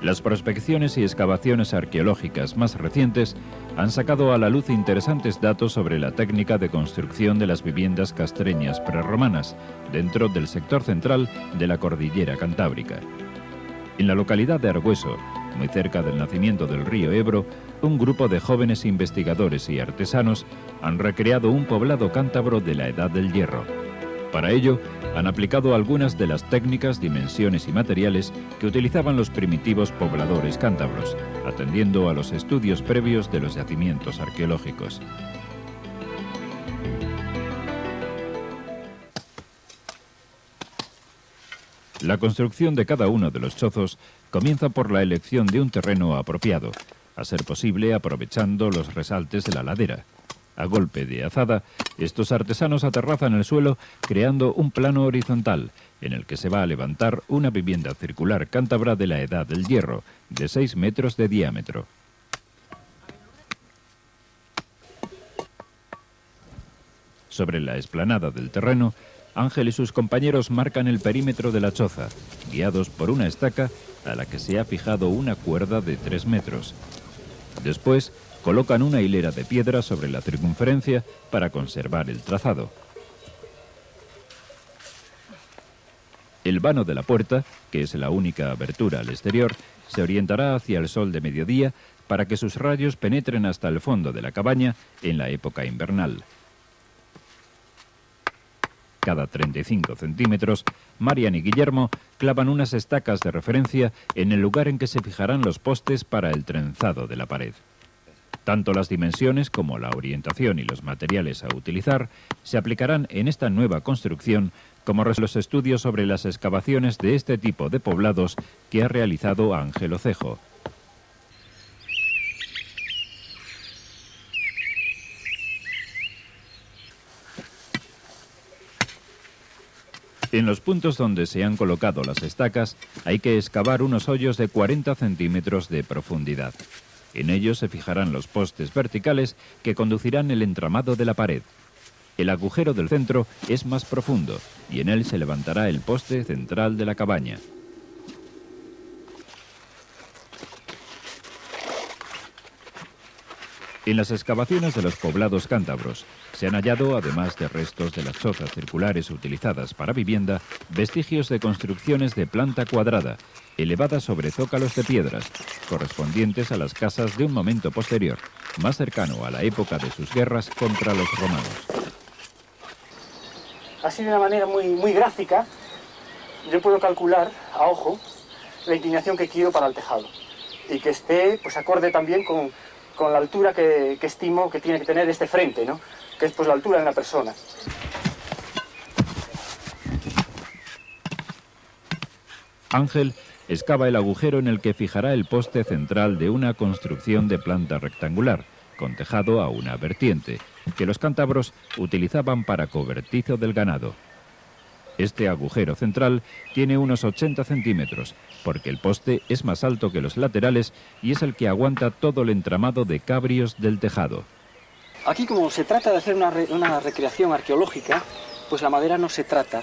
Las prospecciones y excavaciones arqueológicas más recientes han sacado a la luz interesantes datos sobre la técnica de construcción de las viviendas castreñas prerromanas dentro del sector central de la cordillera cantábrica. En la localidad de Argüeso, muy cerca del nacimiento del río Ebro, un grupo de jóvenes investigadores y artesanos han recreado un poblado cántabro de la Edad del Hierro. Para ello, han aplicado algunas de las técnicas, dimensiones y materiales que utilizaban los primitivos pobladores cántabros, atendiendo a los estudios previos de los yacimientos arqueológicos. La construcción de cada uno de los chozos comienza por la elección de un terreno apropiado, a ser posible aprovechando los resaltes de la ladera. A golpe de azada, estos artesanos aterrazan el suelo creando un plano horizontal en el que se va a levantar una vivienda circular cántabra de la Edad del Hierro, de 6 metros de diámetro. Sobre la explanada del terreno, Ángel y sus compañeros marcan el perímetro de la choza, guiados por una estaca a la que se ha fijado una cuerda de 3 metros. Después, colocan una hilera de piedra sobre la circunferencia para conservar el trazado. El vano de la puerta, que es la única abertura al exterior, se orientará hacia el sol de mediodía para que sus rayos penetren hasta el fondo de la cabaña en la época invernal. Cada 35 centímetros, Marian y Guillermo clavan unas estacas de referencia en el lugar en que se fijarán los postes para el trenzado de la pared. Tanto las dimensiones como la orientación y los materiales a utilizar se aplicarán en esta nueva construcción como los estudios sobre las excavaciones de este tipo de poblados que ha realizado Ángel Ocejo. En los puntos donde se han colocado las estacas hay que excavar unos hoyos de 40 centímetros de profundidad. En ellos se fijarán los postes verticales que conducirán el entramado de la pared. El agujero del centro es más profundo y en él se levantará el poste central de la cabaña. En las excavaciones de los poblados cántabros se han hallado, además de restos de las chozas circulares utilizadas para vivienda, vestigios de construcciones de planta cuadrada, elevadas sobre zócalos de piedras, correspondientes a las casas de un momento posterior, más cercano a la época de sus guerras contra los romanos. Así de una manera muy gráfica, yo puedo calcular a ojo la inclinación que quiero para el tejado y que esté pues acorde también con la altura que estimo que tiene que tener este frente, ¿no? Que es pues la altura de una persona. Ángel excava el agujero en el que fijará el poste central de una construcción de planta rectangular, con tejado a una vertiente, que los cántabros utilizaban para cobertizo del ganado. Este agujero central tiene unos 80 centímetros, porque el poste es más alto que los laterales y es el que aguanta todo el entramado de cabrios del tejado. Aquí, como se trata de hacer una recreación arqueológica, pues la madera no se trata.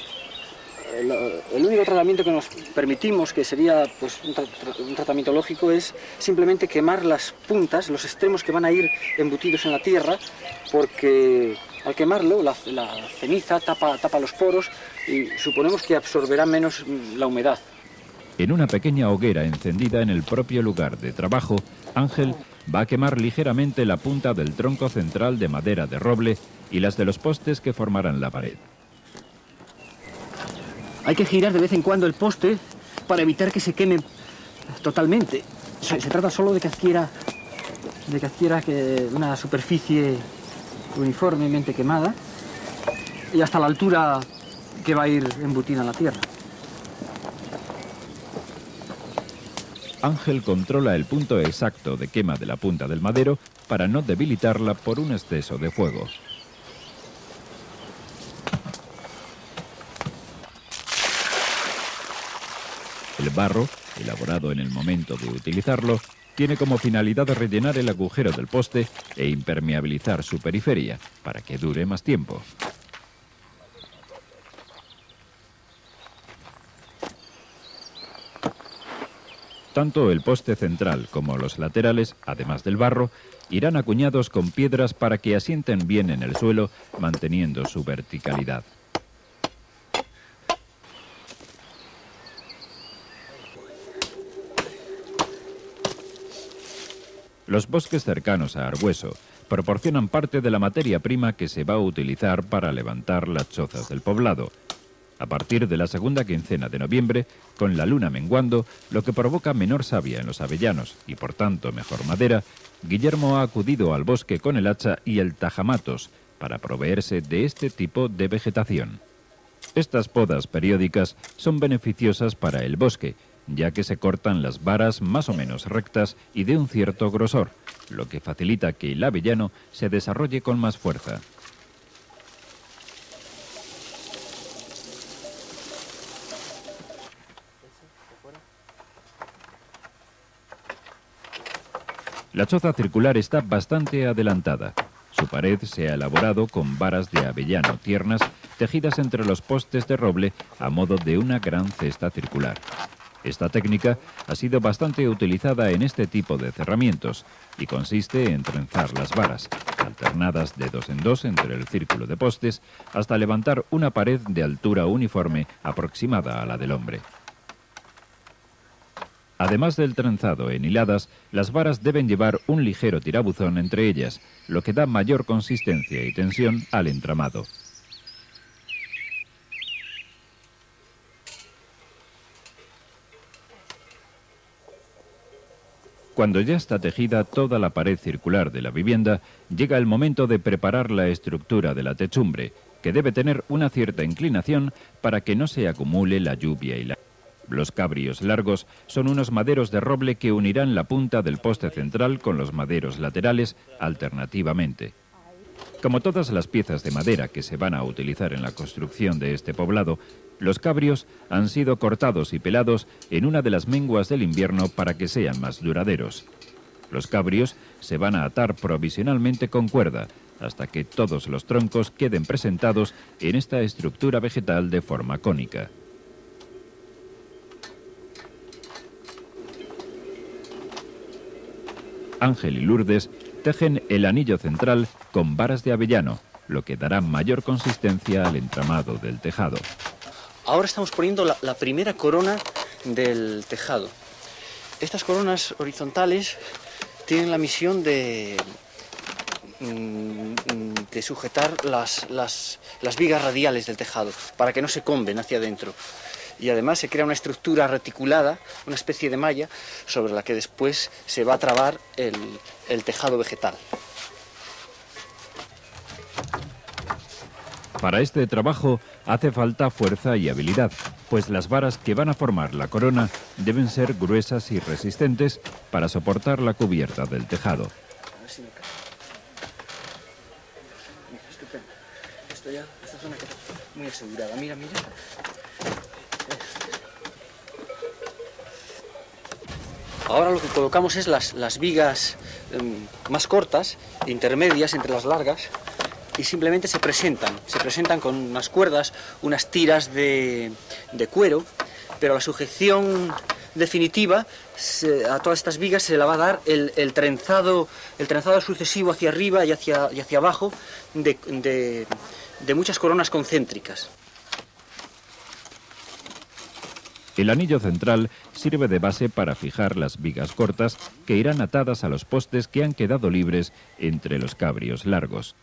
El único tratamiento que nos permitimos, que sería pues, un tratamiento lógico, es simplemente quemar las puntas, los extremos que van a ir embutidos en la tierra, porque al quemarlo la ceniza tapa los poros y suponemos que absorberá menos la humedad. En una pequeña hoguera encendida en el propio lugar de trabajo, Ángel va a quemar ligeramente la punta del tronco central de madera de roble y las de los postes que formarán la pared. Hay que girar de vez en cuando el poste para evitar que se queme totalmente. Se trata solo de que adquiera una superficie uniformemente quemada y hasta la altura que va a ir embutida en la tierra. Ángel controla el punto exacto de quema de la punta del madero para no debilitarla por un exceso de fuego. El barro, elaborado en el momento de utilizarlo, tiene como finalidad rellenar el agujero del poste e impermeabilizar su periferia para que dure más tiempo. Tanto el poste central como los laterales, además del barro, irán acuñados con piedras para que asienten bien en el suelo, manteniendo su verticalidad. Los bosques cercanos a Argüeso proporcionan parte de la materia prima que se va a utilizar para levantar las chozas del poblado. A partir de la segunda quincena de noviembre, con la luna menguando, lo que provoca menor savia en los avellanos y por tanto mejor madera, Guillermo ha acudido al bosque con el hacha y el tajamatos para proveerse de este tipo de vegetación. Estas podas periódicas son beneficiosas para el bosque, ya que se cortan las varas más o menos rectas y de un cierto grosor, lo que facilita que el avellano se desarrolle con más fuerza. La choza circular está bastante adelantada. Su pared se ha elaborado con varas de avellano tiernas tejidas entre los postes de roble a modo de una gran cesta circular. Esta técnica ha sido bastante utilizada en este tipo de cerramientos y consiste en trenzar las varas, alternadas de 2 en 2 entre el círculo de postes, hasta levantar una pared de altura uniforme aproximada a la del hombre. Además del trenzado en hiladas, las varas deben llevar un ligero tirabuzón entre ellas, lo que da mayor consistencia y tensión al entramado. Cuando ya está tejida toda la pared circular de la vivienda, llega el momento de preparar la estructura de la techumbre, que debe tener una cierta inclinación para que no se acumule la lluvia y la... Los cabrios largos son unos maderos de roble que unirán la punta del poste central con los maderos laterales alternativamente. Como todas las piezas de madera que se van a utilizar en la construcción de este poblado, los cabrios han sido cortados y pelados en una de las menguas del invierno para que sean más duraderos. Los cabrios se van a atar provisionalmente con cuerda hasta que todos los troncos queden presentados en esta estructura vegetal de forma cónica. Ángel y Lourdes tejen el anillo central con varas de avellano, lo que dará mayor consistencia al entramado del tejado. Ahora estamos poniendo la primera corona del tejado. Estas coronas horizontales tienen la misión de sujetar las vigas radiales del tejado, para que no se comben hacia adentro. Y además se crea una estructura reticulada, una especie de malla, sobre la que después se va a trabar el tejado vegetal. Para este trabajo hace falta fuerza y habilidad, pues las varas que van a formar la corona deben ser gruesas y resistentes para soportar la cubierta del tejado. A ver si me cae. Mira, estupendo. Esta zona queda muy asegurada. Mira, mira. Ahora lo que colocamos es las vigas más cortas, intermedias entre las largas, y simplemente se presentan con unas cuerdas, unas tiras de cuero, pero la sujeción definitiva a todas estas vigas se la va a dar el trenzado sucesivo hacia arriba y hacia abajo de muchas coronas concéntricas. El anillo central sirve de base para fijar las vigas cortas que irán atadas a los postes que han quedado libres entre los cabrios largos.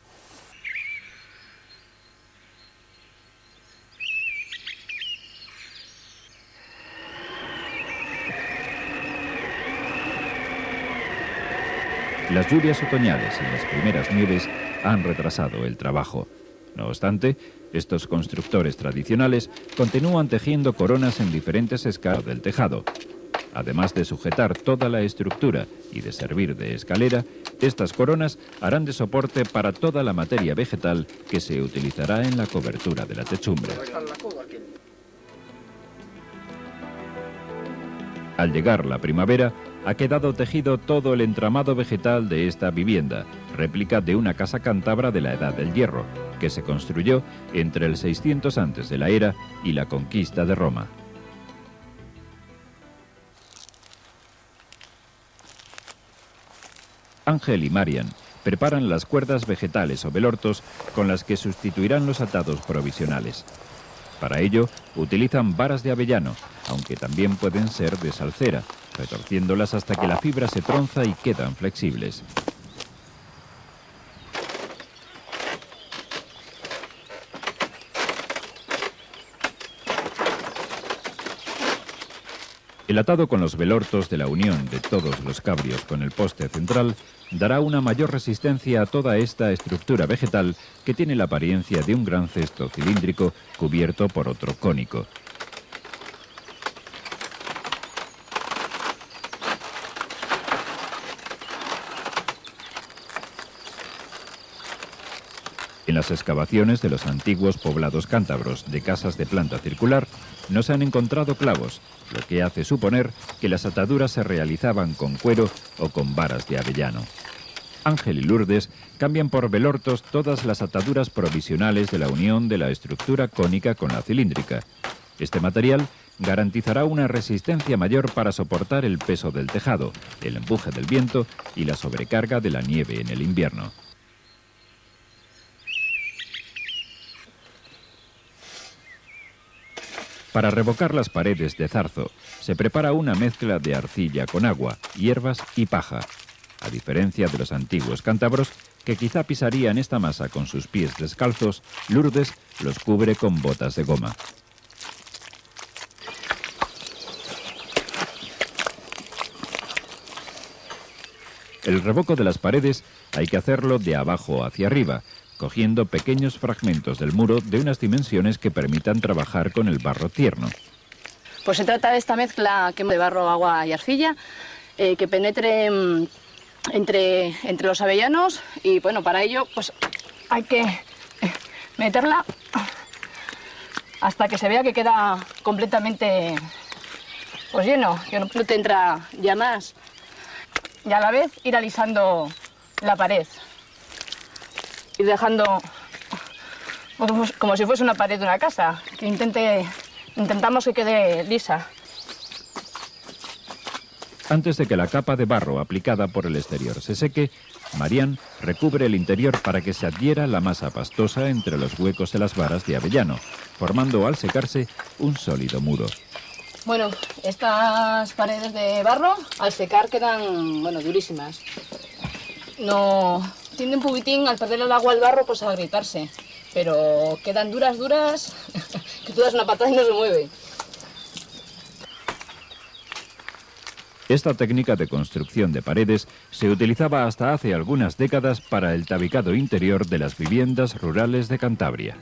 Las lluvias otoñales y las primeras nieves han retrasado el trabajo. No obstante, estos constructores tradicionales continúan tejiendo coronas en diferentes escalas del tejado. Además de sujetar toda la estructura y de servir de escalera, estas coronas harán de soporte para toda la materia vegetal que se utilizará en la cobertura de la techumbre. Al llegar la primavera, ha quedado tejido todo el entramado vegetal de esta vivienda, réplica de una casa cántabra de la Edad del Hierro, que se construyó entre el 600 antes de la era y la conquista de Roma. Ángel y Marian preparan las cuerdas vegetales o velortos con las que sustituirán los atados provisionales. Para ello, utilizan varas de avellano, aunque también pueden ser de salcera, retorciéndolas hasta que la fibra se tronza y quedan flexibles. El atado con los velortos de la unión de todos los cabrios con el poste central dará una mayor resistencia a toda esta estructura vegetal que tiene la apariencia de un gran cesto cilíndrico cubierto por otro cónico. En las excavaciones de los antiguos poblados cántabros de casas de planta circular no se han encontrado clavos, lo que hace suponer que las ataduras se realizaban con cuero o con varas de avellano. Ángel y Lourdes cambian por velortos todas las ataduras provisionales de la unión de la estructura cónica con la cilíndrica. Este material garantizará una resistencia mayor para soportar el peso del tejado, el empuje del viento y la sobrecarga de la nieve en el invierno. Para revocar las paredes de zarzo, se prepara una mezcla de arcilla con agua, hierbas y paja. A diferencia de los antiguos cántabros, que quizá pisarían esta masa con sus pies descalzos, Lourdes los cubre con botas de goma. El revoco de las paredes hay que hacerlo de abajo hacia arriba, cogiendo pequeños fragmentos del muro de unas dimensiones que permitan trabajar con el barro tierno. Pues se trata de esta mezcla de barro, agua y arcilla que penetre entre los avellanos y bueno, para ello pues hay que meterla hasta que se vea que queda completamente pues lleno, que no te entra ya más, y a la vez ir alisando la pared. Y dejando como si fuese una pared de una casa, que intentamos que quede lisa. Antes de que la capa de barro aplicada por el exterior se seque, Marian recubre el interior para que se adhiera la masa pastosa entre los huecos de las varas de avellano, formando al secarse un sólido muro. Bueno, estas paredes de barro al secar quedan, bueno, durísimas. No tiende un poquitín, al perder el agua al barro, pues a agrietarse. Pero quedan duras, que tú das una patada y no se mueve. Esta técnica de construcción de paredes se utilizaba hasta hace algunas décadas para el tabicado interior de las viviendas rurales de Cantabria.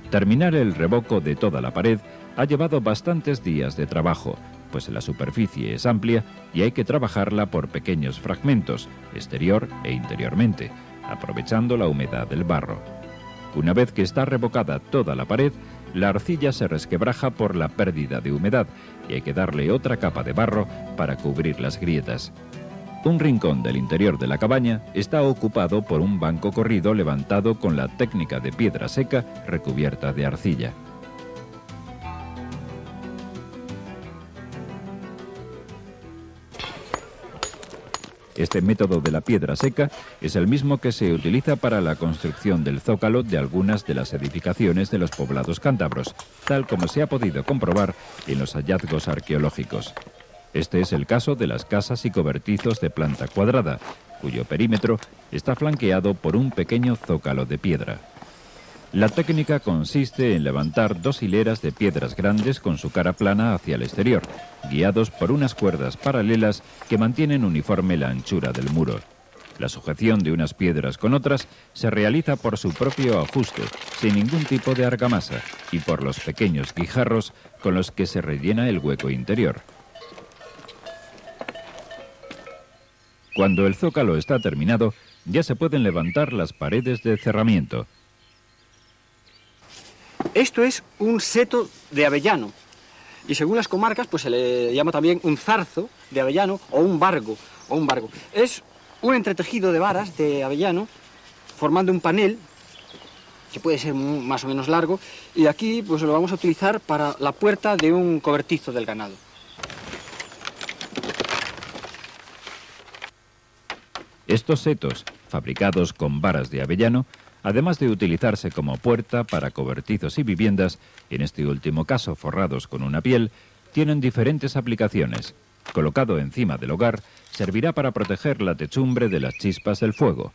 Terminar el revoco de toda la pared ha llevado bastantes días de trabajo, pues la superficie es amplia y hay que trabajarla por pequeños fragmentos, exterior e interiormente, aprovechando la humedad del barro. Una vez que está revocada toda la pared, la arcilla se resquebraja por la pérdida de humedad y hay que darle otra capa de barro para cubrir las grietas. Un rincón del interior de la cabaña está ocupado por un banco corrido levantado con la técnica de piedra seca recubierta de arcilla. Este método de la piedra seca es el mismo que se utiliza para la construcción del zócalo de algunas de las edificaciones de los poblados cántabros, tal como se ha podido comprobar en los hallazgos arqueológicos. Este es el caso de las casas y cobertizos de planta cuadrada, cuyo perímetro está flanqueado por un pequeño zócalo de piedra. La técnica consiste en levantar dos hileras de piedras grandes con su cara plana hacia el exterior, guiados por unas cuerdas paralelas que mantienen uniforme la anchura del muro. La sujeción de unas piedras con otras se realiza por su propio ajuste, sin ningún tipo de argamasa, y por los pequeños guijarros con los que se rellena el hueco interior. Cuando el zócalo está terminado, ya se pueden levantar las paredes de cerramiento. Esto es un seto de avellano y según las comarcas pues se le llama también un zarzo de avellano o un vargo. Es un entretejido de varas de avellano formando un panel que puede ser más o menos largo y aquí pues lo vamos a utilizar para la puerta de un cobertizo del ganado. Estos setos, fabricados con varas de avellano, además de utilizarse como puerta para cobertizos y viviendas, en este último caso forrados con una piel, tienen diferentes aplicaciones. Colocado encima del hogar, servirá para proteger la techumbre de las chispas del fuego.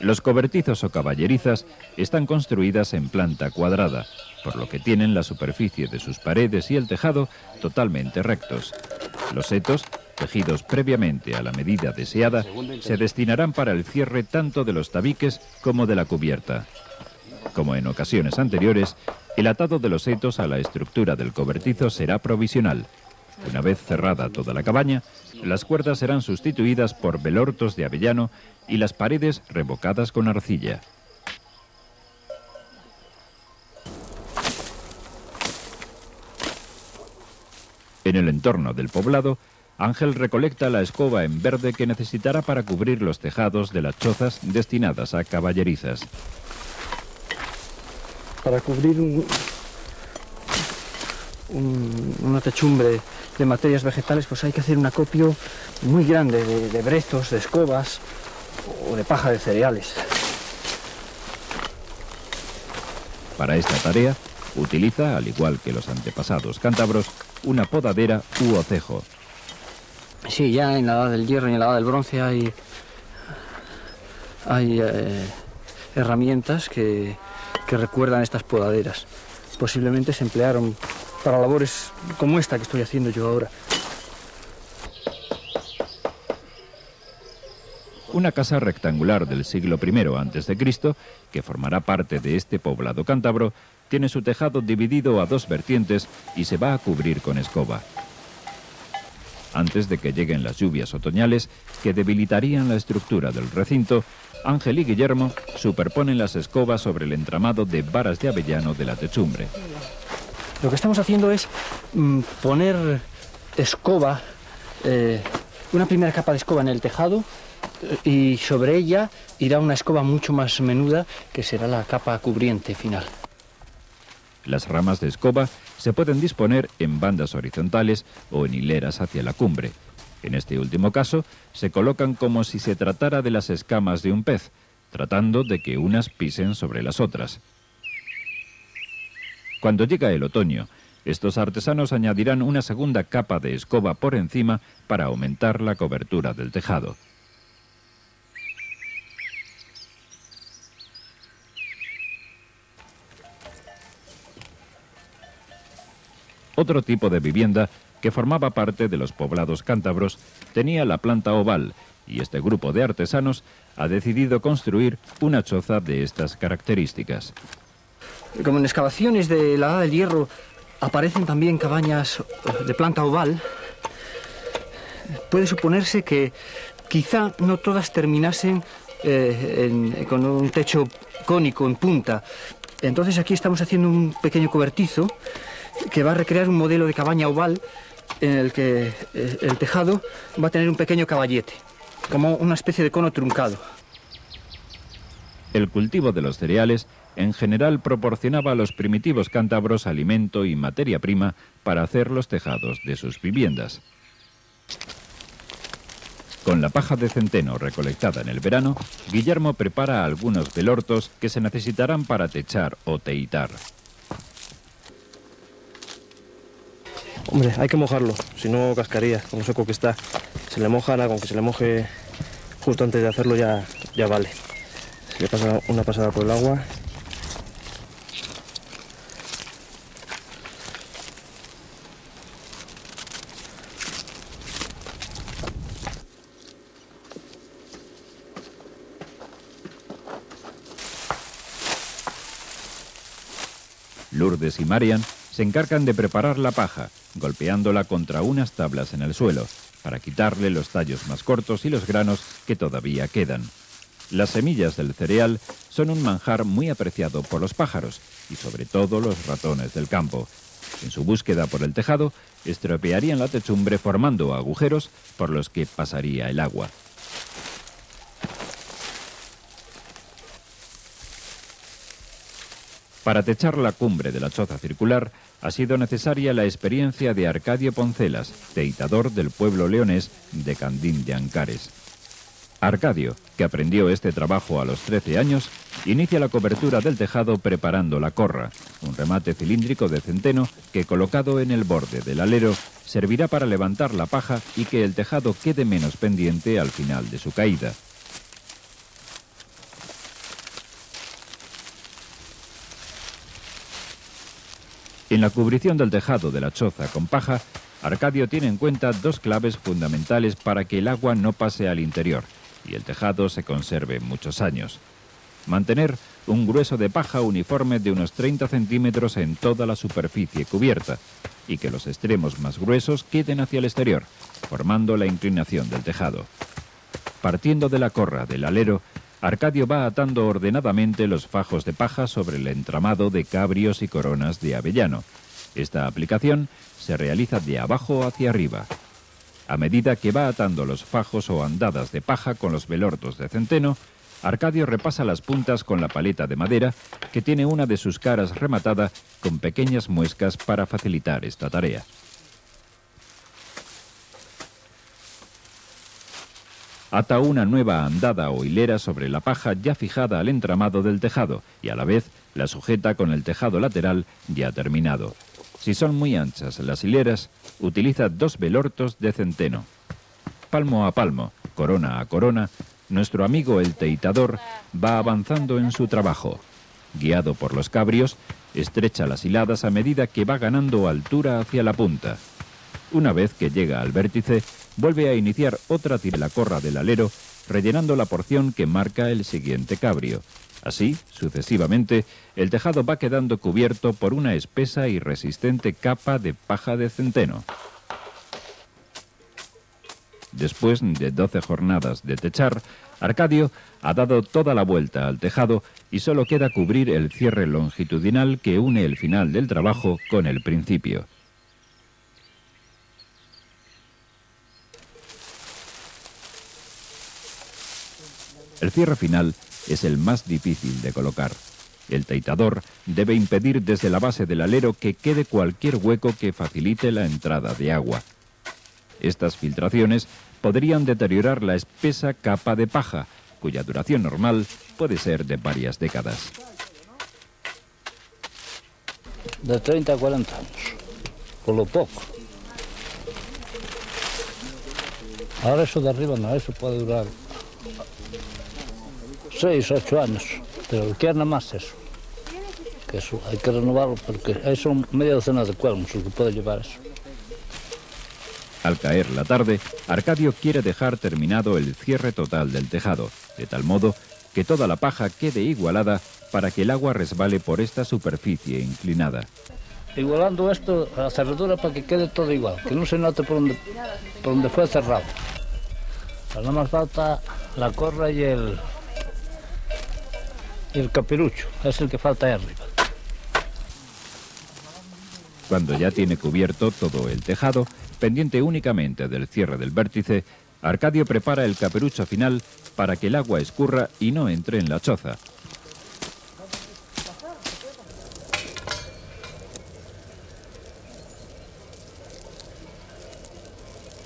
Los cobertizos o caballerizas están construidas en planta cuadrada, por lo que tienen la superficie de sus paredes y el tejado totalmente rectos. Los setos, tejidos previamente a la medida deseada, se destinarán para el cierre tanto de los tabiques como de la cubierta. Como en ocasiones anteriores, el atado de los setos a la estructura del cobertizo será provisional. Una vez cerrada toda la cabaña, las cuerdas serán sustituidas por velortos de avellano y las paredes revocadas con arcilla. En el entorno del poblado, Ángel recolecta la escoba en verde que necesitará para cubrir los tejados de las chozas destinadas a caballerizas. Para cubrir una techumbre de materias vegetales, pues hay que hacer un acopio muy grande de brezos, de escobas o de paja de cereales. Para esta tarea, utiliza, al igual que los antepasados cántabros, una podadera u hocejo. Sí, ya en la edad del hierro y en la edad del bronce hay herramientas que recuerdan estas podaderas. Posiblemente se emplearon para labores como esta que estoy haciendo yo ahora. Una casa rectangular del siglo I a.C., que formará parte de este poblado cántabro, tiene su tejado dividido a dos vertientes y se va a cubrir con escoba. Antes de que lleguen las lluvias otoñales que debilitarían la estructura del recinto, Ángel y Guillermo superponen las escobas sobre el entramado de varas de avellano de la techumbre. Lo que estamos haciendo es poner escoba, una primera capa de escoba en el tejado, y sobre ella irá una escoba mucho más menuda que será la capa cubriente final. Las ramas de escoba se pueden disponer en bandas horizontales o en hileras hacia la cumbre. En este último caso, se colocan como si se tratara de las escamas de un pez, tratando de que unas pisen sobre las otras. Cuando llega el otoño, estos artesanos añadirán una segunda capa de escoba por encima para aumentar la cobertura del tejado. Otro tipo de vivienda que formaba parte de los poblados cántabros tenía la planta oval, y este grupo de artesanos ha decidido construir una choza de estas características. Como en excavaciones de la Edad del Hierro aparecen también cabañas de planta oval, puede suponerse que quizá no todas terminasen con un techo cónico en punta. Entonces aquí estamos haciendo un pequeño cobertizo que va a recrear un modelo de cabaña oval en el que el tejado va a tener un pequeño caballete, como una especie de cono truncado. El cultivo de los cereales en general proporcionaba a los primitivos cántabros alimento y materia prima para hacer los tejados de sus viviendas. Con la paja de centeno recolectada en el verano, Guillermo prepara algunos velortos que se necesitarán para techar o teitar. Hombre, hay que mojarlo, si no cascaría, con lo seco que está. Se le moja, nada, con que se le moje justo antes de hacerlo ya vale. Se le pasa una pasada por el agua. Lourdes y Marian se encargan de preparar la paja, golpeándola contra unas tablas en el suelo, para quitarle los tallos más cortos y los granos que todavía quedan. Las semillas del cereal son un manjar muy apreciado por los pájaros y sobre todo los ratones del campo. En su búsqueda por el tejado, estropearían la techumbre formando agujeros por los que pasaría el agua. Para techar la cumbre de la choza circular ha sido necesaria la experiencia de Arcadio Poncelas, teitador del pueblo leonés de Candín de Ancares. Arcadio, que aprendió este trabajo a los 13 años, inicia la cobertura del tejado preparando la corra, un remate cilíndrico de centeno que, colocado en el borde del alero, servirá para levantar la paja y que el tejado quede menos pendiente al final de su caída. En la cubrición del tejado de la choza con paja, Arcadio tiene en cuenta dos claves fundamentales para que el agua no pase al interior y el tejado se conserve muchos años. Mantener un grueso de paja uniforme de unos 30 centímetros en toda la superficie cubierta y que los extremos más gruesos queden hacia el exterior, formando la inclinación del tejado. Partiendo de la corra del alero, Arcadio va atando ordenadamente los fajos de paja sobre el entramado de cabrios y coronas de avellano. Esta aplicación se realiza de abajo hacia arriba. A medida que va atando los fajos o andadas de paja con los velortos de centeno, Arcadio repasa las puntas con la paleta de madera, que tiene una de sus caras rematada con pequeñas muescas para facilitar esta tarea. Ata una nueva andada o hilera sobre la paja ya fijada al entramado del tejado y a la vez la sujeta con el tejado lateral ya terminado. Si son muy anchas las hileras, utiliza 2 velortos de centeno. Palmo a palmo, corona a corona, nuestro amigo el teitador va avanzando en su trabajo. Guiado por los cabrios, estrecha las hiladas a medida que va ganando altura hacia la punta. Una vez que llega al vértice, vuelve a iniciar otra tira de la corra del alero, rellenando la porción que marca el siguiente cabrio. Así, sucesivamente, el tejado va quedando cubierto por una espesa y resistente capa de paja de centeno. Después de 12 jornadas de techar, Arcadio ha dado toda la vuelta al tejado y solo queda cubrir el cierre longitudinal que une el final del trabajo con el principio. El cierre final es el más difícil de colocar. El teitador debe impedir desde la base del alero que quede cualquier hueco que facilite la entrada de agua. Estas filtraciones podrían deteriorar la espesa capa de paja, cuya duración normal puede ser de varias décadas. De 30 a 40 años, por lo poco. Ahora eso de arriba no, eso puede durar 6, 8 años, pero quiere nada más eso. Que eso hay que renovarlo porque hay son media docena de cuernos lo que puede llevar eso. Al caer la tarde, Arcadio quiere dejar terminado el cierre total del tejado, de tal modo que toda la paja quede igualada para que el agua resbale por esta superficie inclinada. Igualando esto, la cerradura para que quede todo igual, que no se note por donde fue cerrado. Nada más falta la corra y el caperucho, es el que falta ahí arriba. Cuando ya tiene cubierto todo el tejado, pendiente únicamente del cierre del vértice, Arcadio prepara el caperucho final para que el agua escurra y no entre en la choza.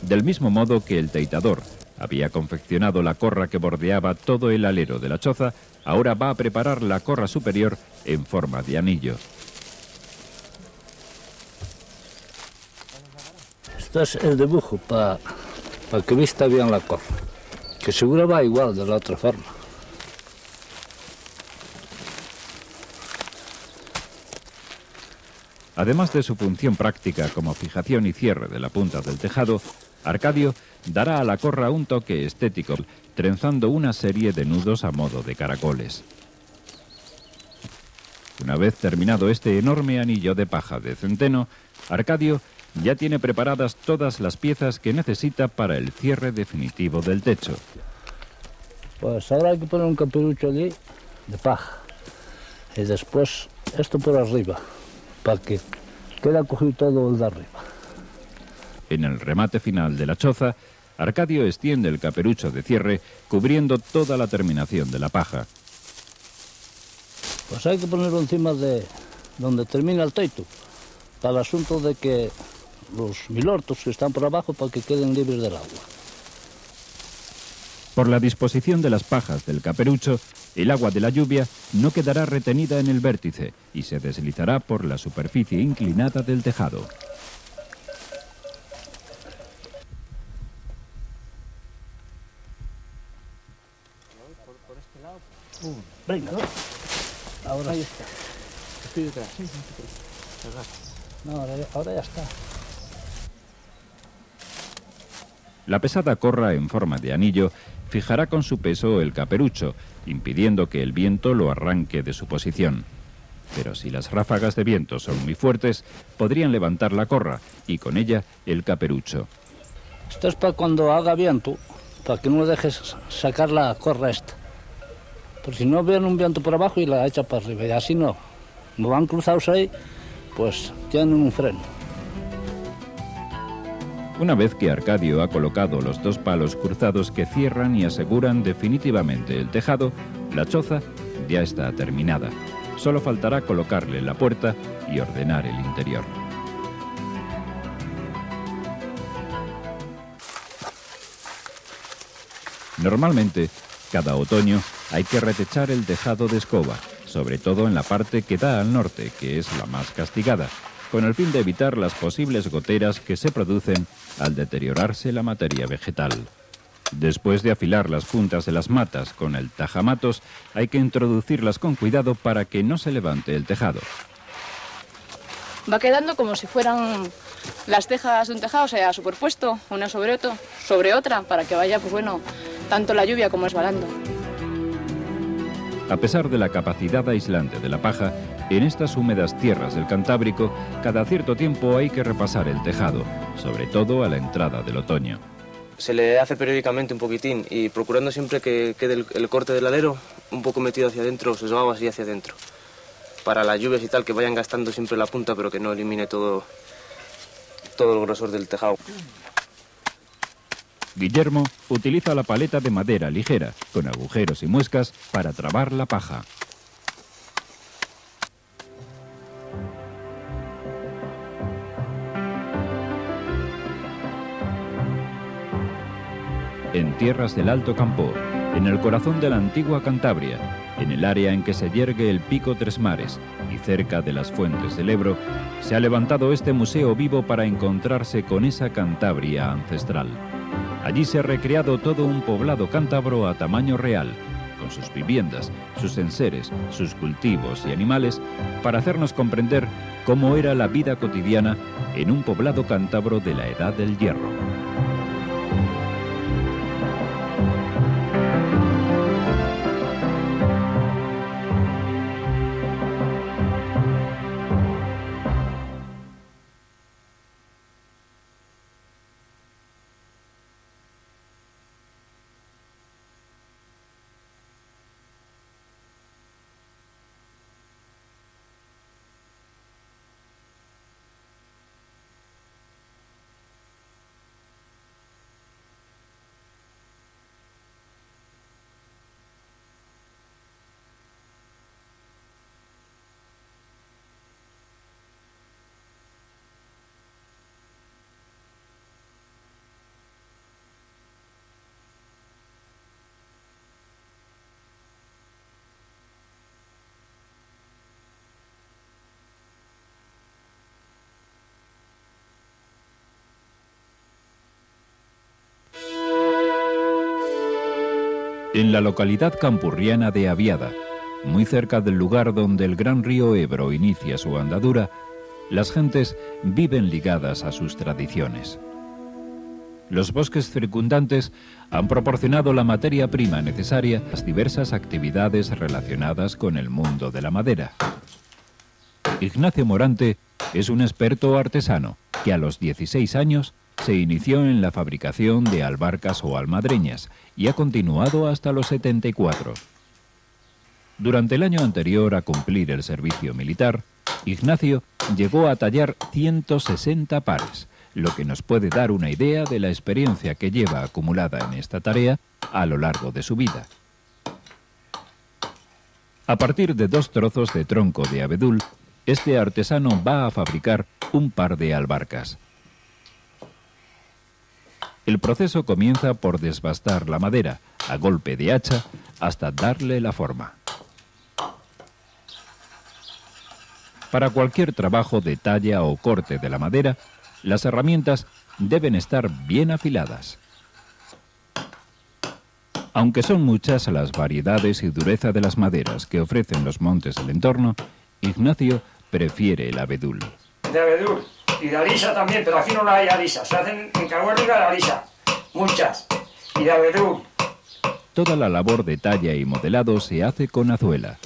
Del mismo modo que el teitador había confeccionado la corra que bordeaba todo el alero de la choza, ahora va a preparar la corra superior en forma de anillo. Este es el dibujo para que vista bien la corra, que seguro va igual de la otra forma. Además de su función práctica como fijación y cierre de la punta del tejado, Arcadio dará a la corra un toque estético, trenzando una serie de nudos a modo de caracoles. Una vez terminado este enorme anillo de paja de centeno, Arcadio ya tiene preparadas todas las piezas que necesita para el cierre definitivo del techo. Pues ahora hay que poner un caperucho allí de paja y después esto por arriba para que quede cogido todo el de arriba. En el remate final de la choza, Arcadio extiende el caperucho de cierre cubriendo toda la terminación de la paja. Pues hay que ponerlo encima de donde termina el teito, para el asunto de que los milortos que están por abajo, para que queden libres del agua. Por la disposición de las pajas del caperucho, el agua de la lluvia no quedará retenida en el vértice y se deslizará por la superficie inclinada del tejado. Venga, ahora ahí está. Estoy detrás. Sí. No, ahora ya está. La pesada corra en forma de anillo fijará con su peso el caperucho, impidiendo que el viento lo arranque de su posición. Pero si las ráfagas de viento son muy fuertes, podrían levantar la corra y con ella el caperucho. Esto es para cuando haga viento, para que no dejes sacar la corra esta. Porque si no viene un viento por abajo y la echa para arriba, y así no. Como van cruzados ahí, pues tienen un freno. Una vez que Arcadio ha colocado los dos palos cruzados que cierran y aseguran definitivamente el tejado, la choza ya está terminada. Solo faltará colocarle la puerta y ordenar el interior. Normalmente, cada otoño hay que retechar el tejado de escoba, sobre todo en la parte que da al norte, que es la más castigada, con el fin de evitar las posibles goteras que se producen al deteriorarse la materia vegetal. Después de afilar las puntas de las matas con el tajamatos, hay que introducirlas con cuidado para que no se levante el tejado. Va quedando como si fueran las tejas de un tejado, o sea, superpuesto, una sobre otra, para que vaya, pues bueno, tanto la lluvia como resbalando. A pesar de la capacidad aislante de la paja, en estas húmedas tierras del Cantábrico, cada cierto tiempo hay que repasar el tejado, sobre todo a la entrada del otoño. Se le hace periódicamente un poquitín y procurando siempre que quede el corte del alero un poco metido hacia adentro, sesgado así hacia adentro. Para las lluvias y tal, que vayan gastando siempre la punta, pero que no elimine todo el grosor del tejado. Guillermo utiliza la paleta de madera ligera, con agujeros y muescas, para trabar la paja. En tierras del Alto Campo, en el corazón de la antigua Cantabria, en el área en que se yergue el Pico Tres Mares y cerca de las fuentes del Ebro, se ha levantado este museo vivo para encontrarse con esa Cantabria ancestral. Allí se ha recreado todo un poblado cántabro a tamaño real, con sus viviendas, sus enseres, sus cultivos y animales, para hacernos comprender cómo era la vida cotidiana en un poblado cántabro de la Edad del Hierro. En la localidad campurriana de Aviada, muy cerca del lugar donde el gran río Ebro inicia su andadura, las gentes viven ligadas a sus tradiciones. Los bosques circundantes han proporcionado la materia prima necesaria a las diversas actividades relacionadas con el mundo de la madera. Ignacio Morante es un experto artesano que a los 16 años se inició en la fabricación de albarcas o almadreñas y ha continuado hasta los 74. Durante el año anterior a cumplir el servicio militar, Ignacio llegó a tallar 160 pares, lo que nos puede dar una idea de la experiencia que lleva acumulada en esta tarea a lo largo de su vida. A partir de 2 trozos de tronco de abedul, este artesano va a fabricar un par de albarcas. El proceso comienza por desbastar la madera a golpe de hacha hasta darle la forma. Para cualquier trabajo de talla o corte de la madera, las herramientas deben estar bien afiladas. Aunque son muchas las variedades y dureza de las maderas que ofrecen los montes del entorno, Ignacio prefiere el abedul. De abedul y de alisa también, pero aquí no la hay alisa, se hacen en Cahuérriga de alisa, muchas, y de abedul. Toda la labor de talla y modelado se hace con azuela.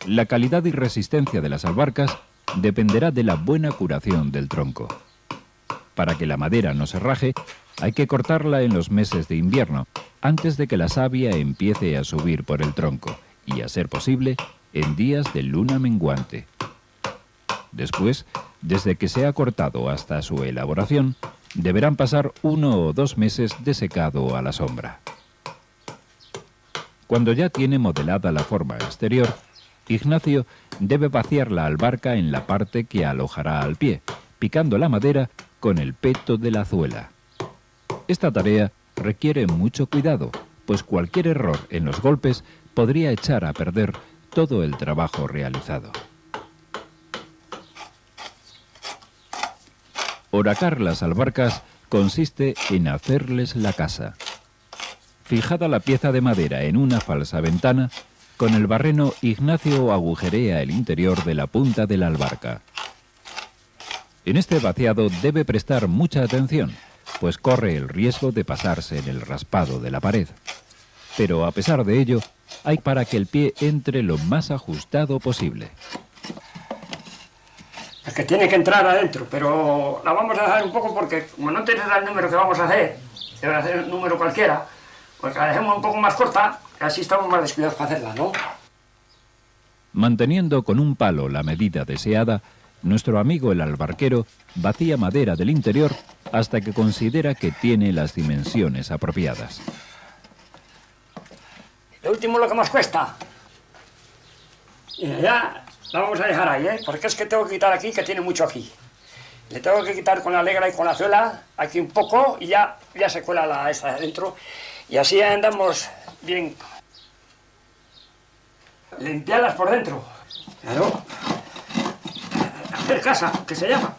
La calidad y resistencia de las albarcas dependerá de la buena curación del tronco. Para que la madera no se raje, hay que cortarla en los meses de invierno, antes de que la savia empiece a subir por el tronco, y a ser posible, en días de luna menguante. Después, desde que se ha cortado hasta su elaboración, deberán pasar 1 o 2 meses de secado a la sombra. Cuando ya tiene modelada la forma exterior, Ignacio debe vaciar la albarca en la parte que alojará al pie, picando la madera con el peto de la azuela. Esta tarea requiere mucho cuidado, pues cualquier error en los golpes podría echar a perder todo el trabajo realizado. Oracar las albarcas consiste en hacerles la casa. Fijada la pieza de madera en una falsa ventana, con el barreno Ignacio agujerea el interior de la punta de la albarca. En este vaciado debe prestar mucha atención, pues corre el riesgo de pasarse en el raspado de la pared. Pero a pesar de ello, hay para que el pie entre lo más ajustado posible. Es que tiene que entrar adentro, pero la vamos a dejar un poco porque como no te da el número que vamos a hacer, debe hacer un número cualquiera, pues la dejemos un poco más corta, así estamos más descuidados para hacerla, ¿no? Manteniendo con un palo la medida deseada, nuestro amigo el albarquero vacía madera del interior hasta que considera que tiene las dimensiones apropiadas. Lo último lo que más cuesta. Y ya la vamos a dejar ahí, ¿eh? Porque es que tengo que quitar aquí, que tiene mucho aquí. Le tengo que quitar con la alegra y con la azuela aquí un poco y ya se cuela la esta de adentro. Y así andamos bien limpiadas por dentro. Claro. Hacer casa, que se llama.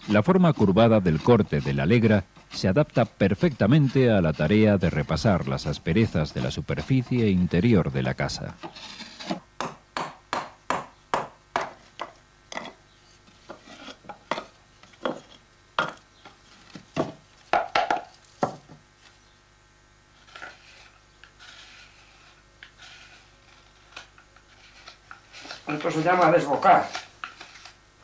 La forma curvada del corte de la alegra se adapta perfectamente a la tarea de repasar las asperezas de la superficie interior de la casa. Esto se llama desbocar.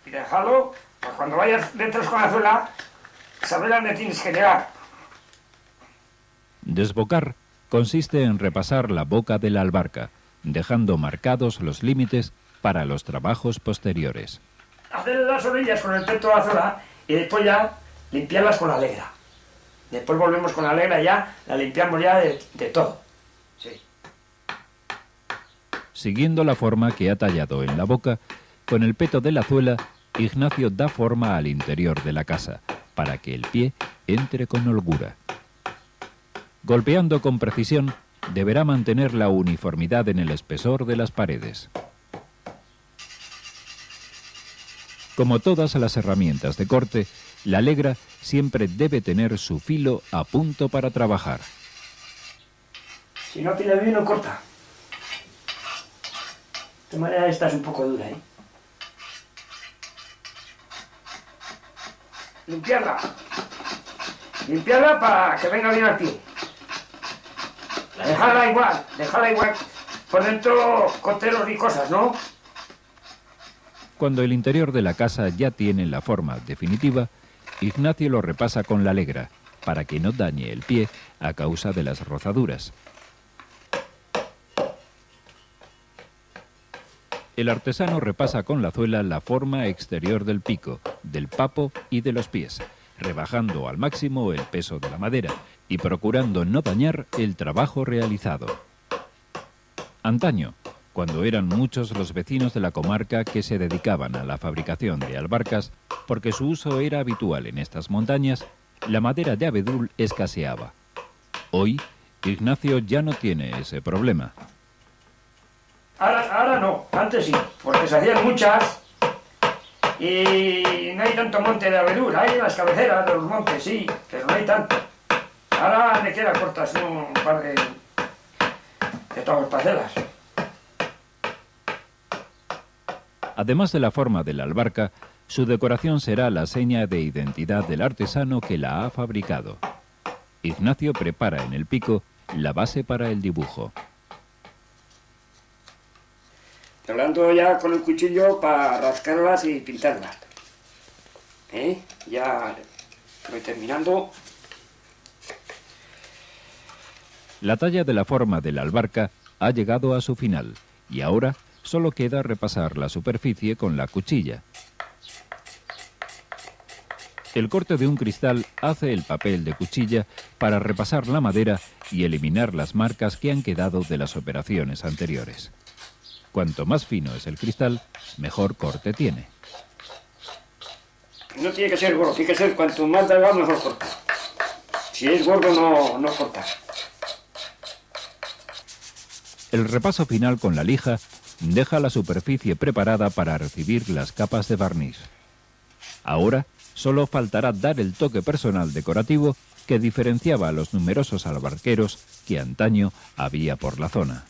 Y dejarlo, para cuando vayas detrás con la azuela, saber a dónde tienes que llegar. Desbocar consiste en repasar la boca de la albarca, dejando marcados los límites para los trabajos posteriores. Hacer las orillas con el peto de la azuela y después ya limpiarlas con la alegra. Después volvemos con la alegra y ya la limpiamos ya de todo. Sí. Siguiendo la forma que ha tallado en la boca, con el peto de la azuela, Ignacio da forma al interior de la casa, para que el pie entre con holgura. Golpeando con precisión, deberá mantener la uniformidad en el espesor de las paredes. Como todas las herramientas de corte, la alegra siempre debe tener su filo a punto para trabajar. Si no tiene bien, no corta. De manera esta es un poco dura, ¿eh? Limpiarla. Limpiarla para que venga bien al pie. Dejarla igual. Por dentro coteros y cosas, ¿no? Cuando el interior de la casa ya tiene la forma definitiva, Ignacio lo repasa con la alegra, para que no dañe el pie a causa de las rozaduras. El artesano repasa con la azuela la forma exterior del pico, del papo y de los pies, rebajando al máximo el peso de la madera y procurando no dañar el trabajo realizado. Antaño, cuando eran muchos los vecinos de la comarca que se dedicaban a la fabricación de albarcas, porque su uso era habitual en estas montañas, la madera de abedul escaseaba. Hoy, Ignacio ya no tiene ese problema. Ahora no, antes sí, porque se hacían muchas y no hay tanto monte de abedul, hay en las cabeceras de los montes, sí, pero no hay tanto. Ahora le queda cortas un par de todas las parcelas. Además de la forma de la albarca, su decoración será la seña de identidad del artesano que la ha fabricado. Ignacio prepara en el pico la base para el dibujo. Hablando ya con el cuchillo para rascarlas y pintarlas. Ya voy terminando. La talla de la forma de la albarca ha llegado a su final y ahora solo queda repasar la superficie con la cuchilla. El corte de un cristal hace el papel de cuchilla para repasar la madera y eliminar las marcas que han quedado de las operaciones anteriores. Cuanto más fino es el cristal, mejor corte tiene. No tiene que ser gordo, tiene que ser cuanto más delgado mejor corta. Si es gordo no corta. El repaso final con la lija deja la superficie preparada para recibir las capas de barniz. Ahora solo faltará dar el toque personal decorativo que diferenciaba a los numerosos albarqueros que antaño había por la zona.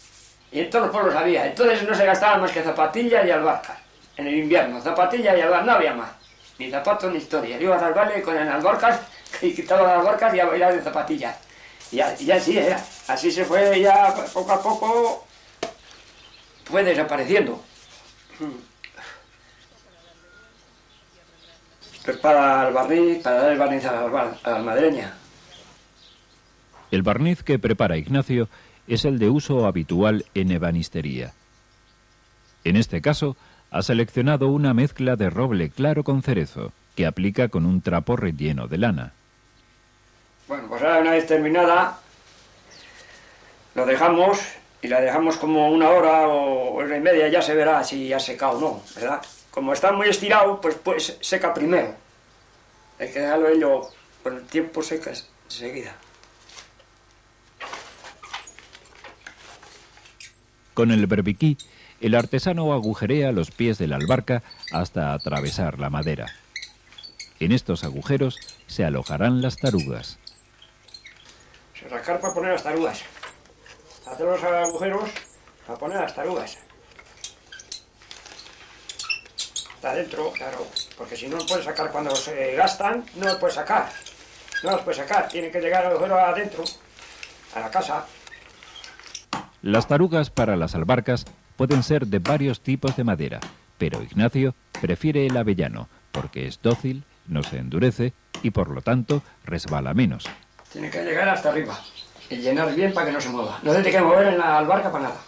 Y en todos los pueblos había, entonces no se gastaban más que zapatillas y albarcas. En el invierno, zapatillas y albarcas, no había más. Ni zapatos ni historia. Ibas al baile con las albarcas y quitaba las albarcas y a bailar de zapatillas. Y ya así era. Así se fue ya poco a poco, fue desapareciendo. Esto es para el barniz, para dar el barniz a la madreña. El barniz que prepara Ignacio es el de uso habitual en ebanistería. En este caso, ha seleccionado una mezcla de roble claro con cerezo, que aplica con un trapo relleno de lana. Bueno, pues ahora una vez terminada, lo dejamos y la dejamos como 1 hora o 1 hora y media, ya se verá si ha secado o no, ¿verdad? Como está muy estirado, pues seca primero. Hay que dejarlo ello, con el tiempo seca enseguida. Con el berbiquí, el artesano agujerea los pies de la albarca hasta atravesar la madera. En estos agujeros se alojarán las tarugas. Se rascar para poner las tarugas. Hacer los agujeros para poner las tarugas. Está dentro, claro, porque si no los puedes sacar cuando se gastan, no los puedes sacar. No los puedes sacar, tiene que llegar el agujero adentro, a la casa. Las tarugas para las albarcas pueden ser de varios tipos de madera, pero Ignacio prefiere el avellano porque es dócil, no se endurece y por lo tanto resbala menos. Tiene que llegar hasta arriba y llenar bien para que no se mueva. No tiene que mover en la albarca para nada.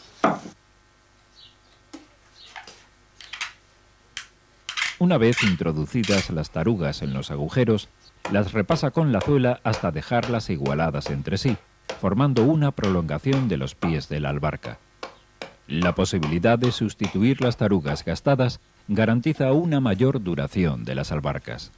Una vez introducidas las tarugas en los agujeros, las repasa con la zuela hasta dejarlas igualadas entre sí, formando una prolongación de los pies de la albarca. La posibilidad de sustituir las tarugas gastadas garantiza una mayor duración de las albarcas.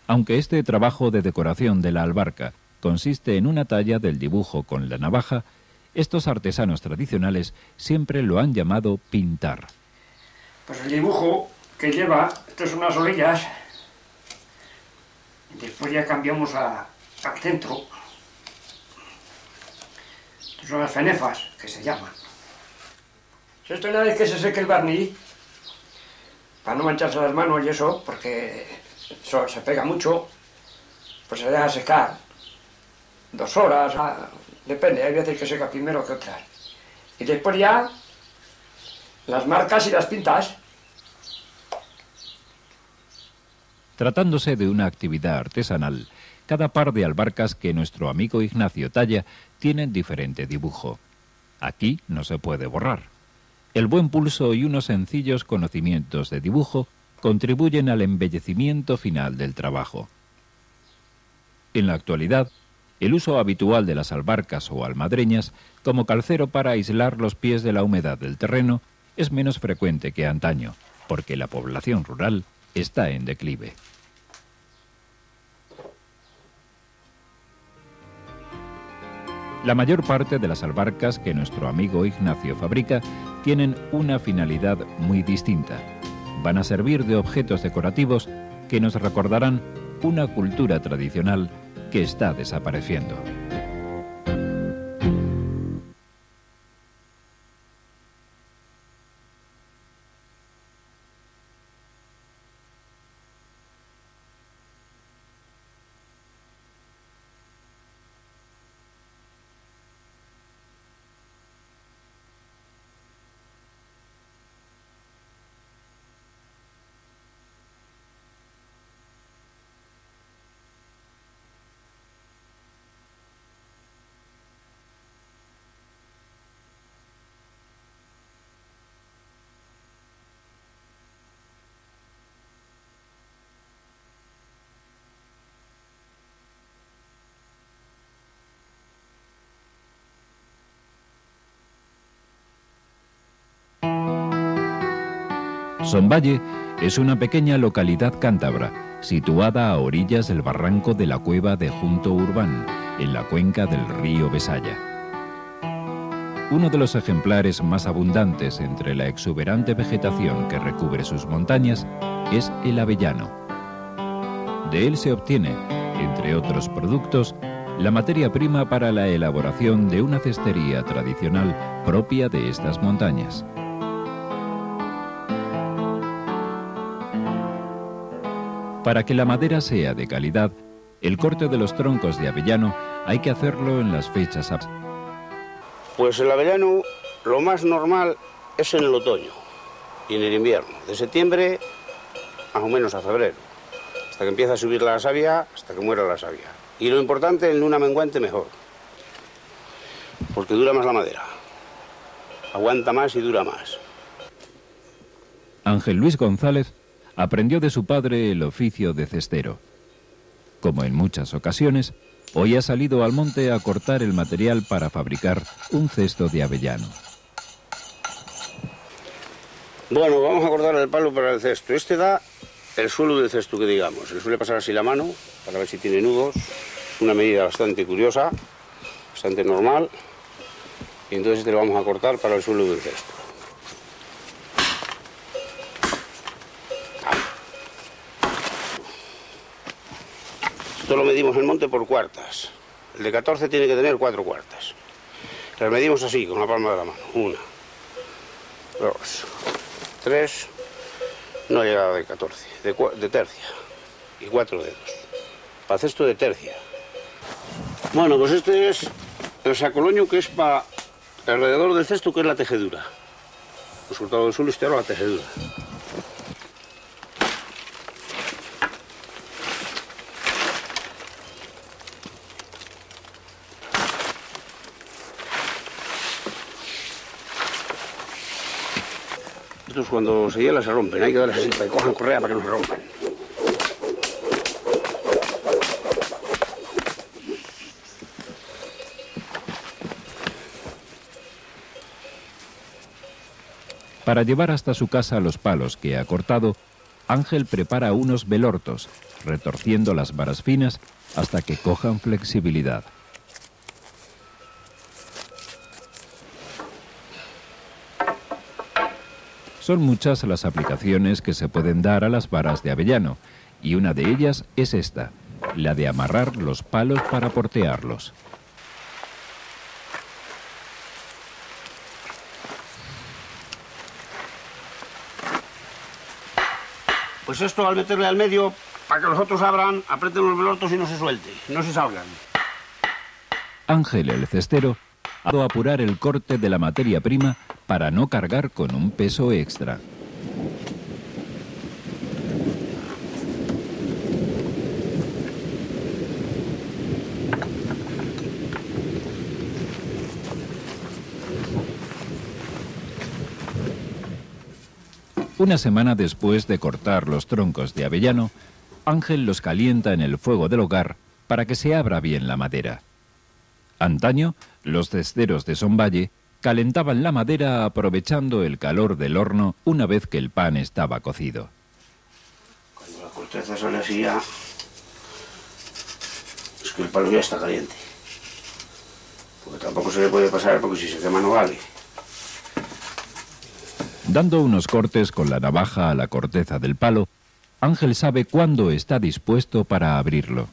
Aunque este trabajo de decoración de la albarca consiste en una talla del dibujo con la navaja, estos artesanos tradicionales siempre lo han llamado pintar. Pues el dibujo que lleva, esto son unas orillas, y después ya cambiamos al centro. Estas son las fenefas, que se llaman. Esto una vez que se seque el barniz, para no mancharse las manos y eso, porque eso se pega mucho, pues se deja secar 2 horas, depende, hay veces que seca primero que otras. Y después ya las marcas y las pintas. Tratándose de una actividad artesanal, cada par de albarcas que nuestro amigo Ignacio talla tienen diferente dibujo. Aquí no se puede borrar. El buen pulso y unos sencillos conocimientos de dibujo contribuyen al embellecimiento final del trabajo. En la actualidad, el uso habitual de las albarcas o almadreñas como calcero para aislar los pies de la humedad del terreno es menos frecuente que antaño, porque la población rural está en declive. La mayor parte de las albarcas que nuestro amigo Ignacio fabrica tienen una finalidad muy distinta. Van a servir de objetos decorativos que nos recordarán una cultura tradicional que está desapareciendo. Sonvalle es una pequeña localidad cántabra, situada a orillas del barranco de la cueva de Junto Urbán, en la cuenca del río Besaya. Uno de los ejemplares más abundantes entre la exuberante vegetación que recubre sus montañas es el avellano. De él se obtiene, entre otros productos, la materia prima para la elaboración de una cestería tradicional propia de estas montañas. Para que la madera sea de calidad, el corte de los troncos de avellano hay que hacerlo en las fechas aptas. Pues el avellano lo más normal es en el otoño y en el invierno, de septiembre más o menos a febrero, hasta que empieza a subir la savia, hasta que muera la savia. Y lo importante, en luna menguante mejor, porque dura más la madera, aguanta más y dura más. Ángel Luis González aprendió de su padre el oficio de cestero. Como en muchas ocasiones, hoy ha salido al monte a cortar el material para fabricar un cesto de avellano. Bueno, vamos a cortar el palo para el cesto. Este da el suelo del cesto, que digamos. Se le suele pasar así la mano para ver si tiene nudos. Una medida bastante curiosa, bastante normal. Y entonces este lo vamos a cortar para el suelo del cesto. Esto lo medimos en monte por cuartas. El de 14 tiene que tener 4 cuartas. Las medimos así, con la palma de la mano. 1, 2, 3, no llega de 14, de tercia. Y 4 dedos. Para cesto de tercia. Bueno, pues este es el sacoloño, que es para alrededor del cesto, que es la tejedura. Hemos cortado el suelo y este ahora la tejedura. Estos cuando se hiela se rompen, hay que darles así para que cojan correa para que no se rompan. Para llevar hasta su casa los palos que ha cortado, Ángel prepara unos velortos, retorciendo las varas finas hasta que cojan flexibilidad. Son muchas las aplicaciones que se pueden dar a las varas de avellano, y una de ellas es esta, la de amarrar los palos para portearlos. Pues esto, al meterle al medio, para que los otros abran, aprieten los velortos y no se suelte, no se salgan. Ángel, el cestero, ha de apurar el corte de la materia prima para no cargar con un peso extra. Una semana después de cortar los troncos de avellano, Ángel los calienta en el fuego del hogar para que se abra bien la madera. Antaño, los cesteros de Somballe calentaban la madera aprovechando el calor del horno una vez que el pan estaba cocido. Cuando la corteza sale así ya, es que el palo ya está caliente. Porque tampoco se le puede pasar porque si se quema no vale. Dando unos cortes con la navaja a la corteza del palo, Ángel sabe cuándo está dispuesto para abrirlo.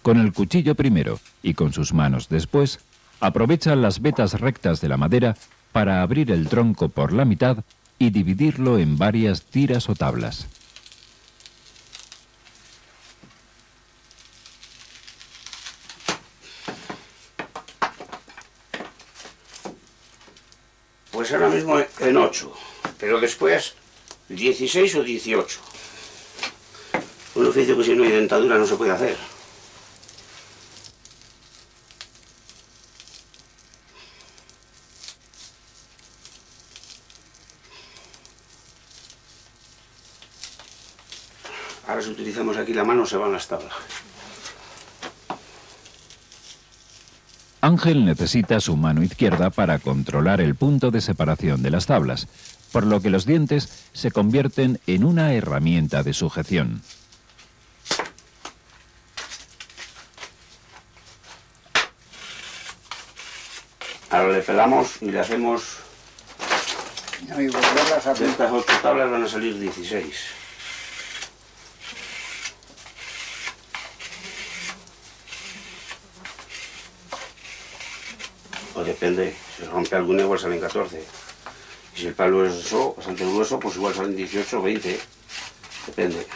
Con el cuchillo primero y con sus manos después, aprovecha las vetas rectas de la madera para abrir el tronco por la mitad y dividirlo en varias tiras o tablas. Pues ahora mismo en 8, pero después 16 o 18. Un oficio que si no hay dentadura no se puede hacer. Ahora si utilizamos aquí la mano se van las tablas. Ángel necesita su mano izquierda para controlar el punto de separación de las tablas, por lo que los dientes se convierten en una herramienta de sujeción. Ahora le pelamos y le hacemos... De estas 8 tablas van a salir 16. O depende, si rompe alguna igual salen 14. Y si el palo es eso, bastante grueso, pues igual salen 18 o 20. Depende.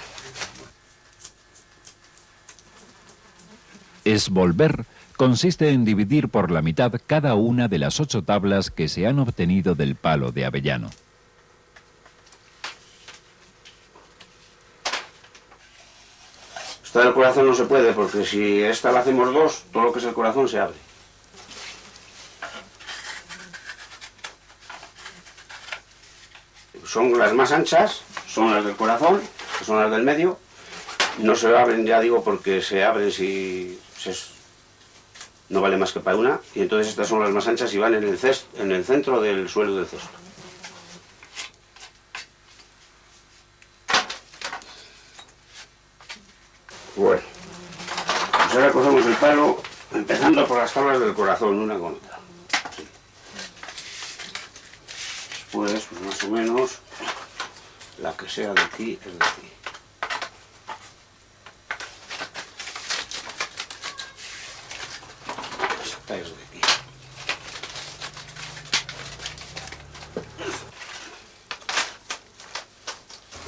Esvolver consiste en dividir por la mitad cada una de las 8 tablas que se han obtenido del palo de avellano. Esta del corazón no se puede, porque si esta la hacemos 2, todo lo que es el corazón se abre. Son las más anchas, son las del corazón, que son las del medio. No se abren, ya digo, porque se abren si no vale más que para una. Y entonces estas son las más anchas y van en el centro del suelo del cesto. Bueno, pues ahora cogemos el palo, empezando por las tablas del corazón, una con otra. Después, pues más o menos, la que sea de aquí es de aquí. Esta es de aquí.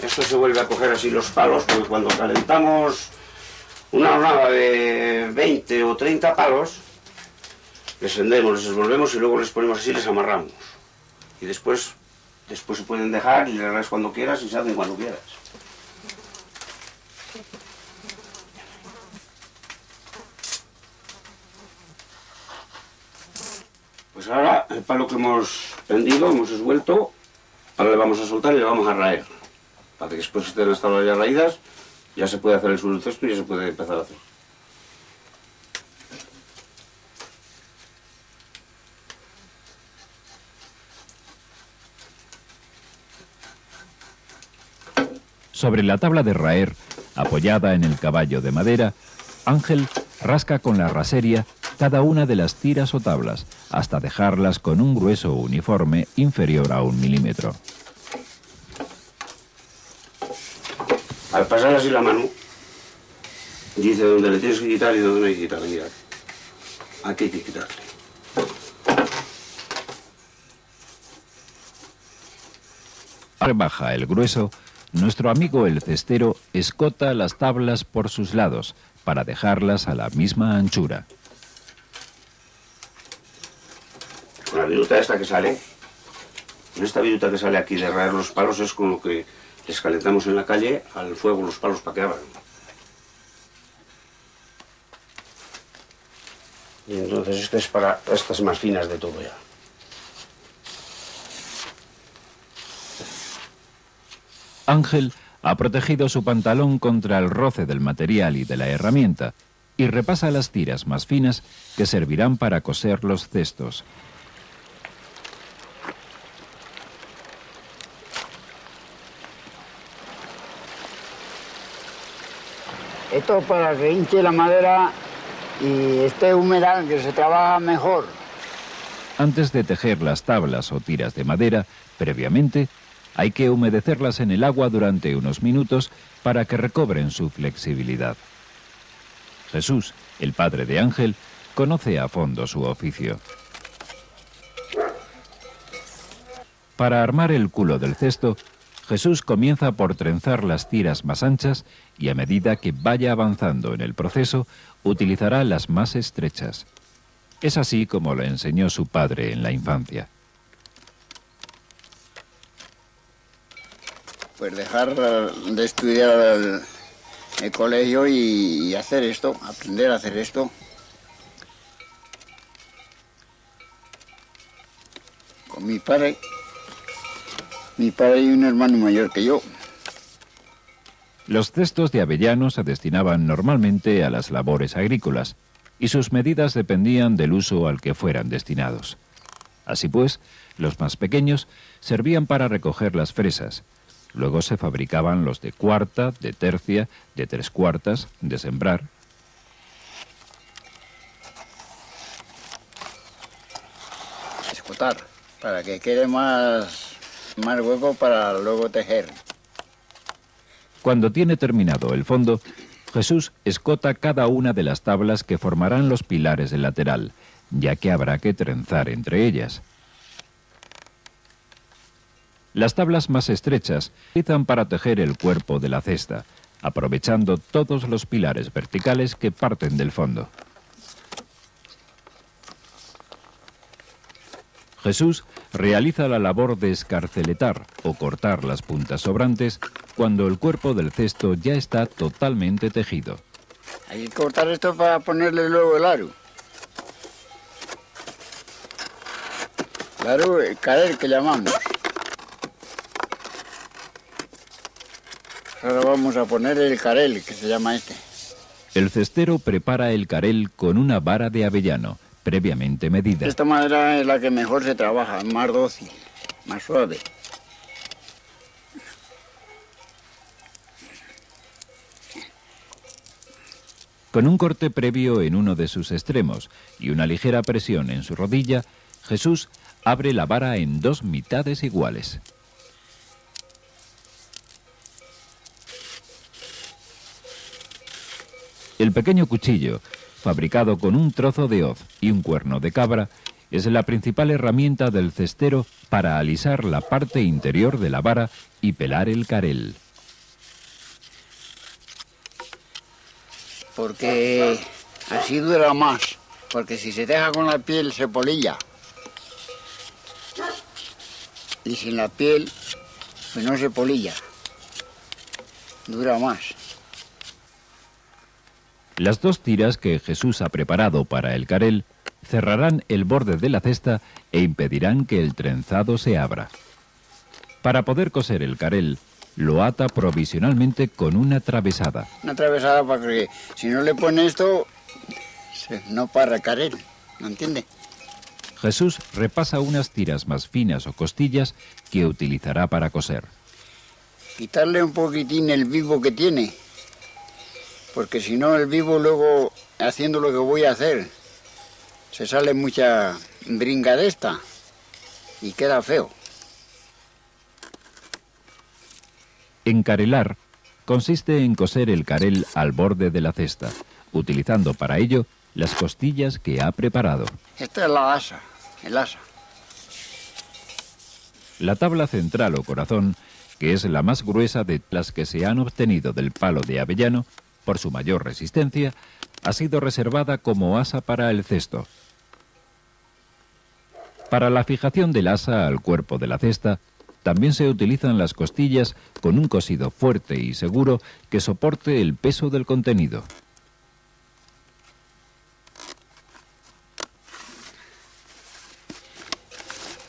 Esto se vuelve a coger así los palos, porque cuando calentamos una hornada de 20 o 30 palos, les vendemos, les envolvemos y luego les ponemos así y les amarramos. Y después se pueden dejar y le harás cuando quieras y se hacen cuando quieras. Pues ahora el palo que hemos prendido, hemos esvuelto, ahora le vamos a soltar y le vamos a raer. Para que después estén las tablas ya raídas, ya se puede hacer el suelo del cesto y ya se puede empezar a hacer. Sobre la tabla de raer, apoyada en el caballo de madera, Ángel rasca con la raseria cada una de las tiras o tablas, hasta dejarlas con un grueso uniforme inferior a 1 milímetro. Al pasar así la mano, dice dónde le tienes que quitar y dónde no hay que quitarle. Mira, aquí hay que quitarle. Rebaja el grueso, nuestro amigo el cestero escota las tablas por sus lados para dejarlas a la misma anchura. Con la viruta esta que sale, con esta viruta que sale aquí de raer los palos es con lo que les calentamos en la calle al fuego los palos para que abran. Y entonces esta es para estas más finas de todo ya. Ángel ha protegido su pantalón contra el roce del material y de la herramienta y repasa las tiras más finas que servirán para coser los cestos. Esto para que hinche la madera y esté húmeda, que se trabaja mejor. Antes de tejer las tablas o tiras de madera, previamente, hay que humedecerlas en el agua durante unos minutos para que recobren su flexibilidad. Jesús, el padre de Ángel, conoce a fondo su oficio. Para armar el culo del cesto, Jesús comienza por trenzar las tiras más anchas y a medida que vaya avanzando en el proceso, utilizará las más estrechas. Es así como lo enseñó su padre en la infancia. Pues dejar de estudiar el colegio y hacer esto, aprender a hacer esto. Con mi padre y un hermano mayor que yo. Los cestos de avellano se destinaban normalmente a las labores agrícolas y sus medidas dependían del uso al que fueran destinados. Así pues, los más pequeños servían para recoger las fresas. Luego se fabricaban los de cuarta, de tercia, de tres cuartas, de sembrar. Escotar, para que quede más hueco para luego tejer. Cuando tiene terminado el fondo, Jesús escota cada una de las tablas que formarán los pilares del lateral, ya que habrá que trenzar entre ellas. Las tablas más estrechas se utilizan para tejer el cuerpo de la cesta, aprovechando todos los pilares verticales que parten del fondo. Jesús realiza la labor de escarceletar o cortar las puntas sobrantes cuando el cuerpo del cesto ya está totalmente tejido. Hay que cortar esto para ponerle luego el aro. El aro, el carel que llamamos. Ahora vamos a poner el carel, que se llama este. El cestero prepara el carel con una vara de avellano, previamente medida. Esta madera es la que mejor se trabaja, más dócil, más suave. Con un corte previo en uno de sus extremos y una ligera presión en su rodilla, Jesús abre la vara en dos mitades iguales. El pequeño cuchillo, fabricado con un trozo de hoz y un cuerno de cabra, es la principal herramienta del cestero para alisar la parte interior de la vara y pelar el carel. Porque así dura más, porque si se deja con la piel se polilla. Y sin la piel, pues no se polilla. Dura más. Las dos tiras que Jesús ha preparado para el carel cerrarán el borde de la cesta e impedirán que el trenzado se abra. Para poder coser el carel, lo ata provisionalmente con una atravesada. Una atravesada para que si no le pone esto, no para el carel, ¿no entiende? Jesús repasa unas tiras más finas o costillas que utilizará para coser. Quitarle un poquitín el vivo que tiene, porque si no el vivo luego, haciendo lo que voy a hacer, se sale mucha bringa de esta y queda feo. Encarelar consiste en coser el carel al borde de la cesta, utilizando para ello las costillas que ha preparado. Esta es la asa, el asa. La tabla central o corazón, que es la más gruesa de las que se han obtenido del palo de avellano, por su mayor resistencia, ha sido reservada como asa para el cesto. Para la fijación del asa al cuerpo de la cesta, también se utilizan las costillas con un cosido fuerte y seguro que soporte el peso del contenido.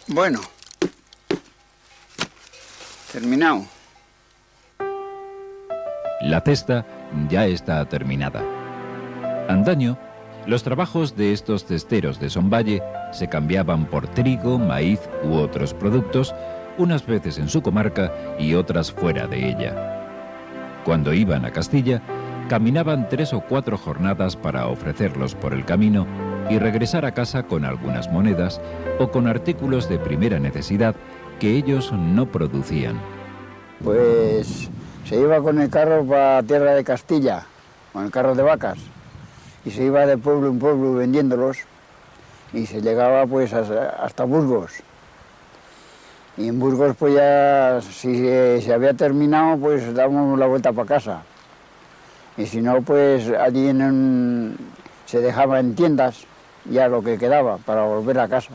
Bueno, terminado. La cesta ya está terminada. Antaño, los trabajos de estos cesteros de Somballe se cambiaban por trigo, maíz u otros productos, unas veces en su comarca y otras fuera de ella. Cuando iban a Castilla, caminaban 3 o 4 jornadas para ofrecerlos por el camino y regresar a casa con algunas monedas o con artículos de primera necesidad que ellos no producían. Pues se iba con el carro para tierra de Castilla, con el carro de vacas, y se iba de pueblo en pueblo vendiéndolos, y se llegaba pues hasta Burgos. Y en Burgos pues ya, si se había terminado, pues dábamos la vuelta para casa. Y si no, pues allí se dejaba en tiendas ya lo que quedaba para volver a casa.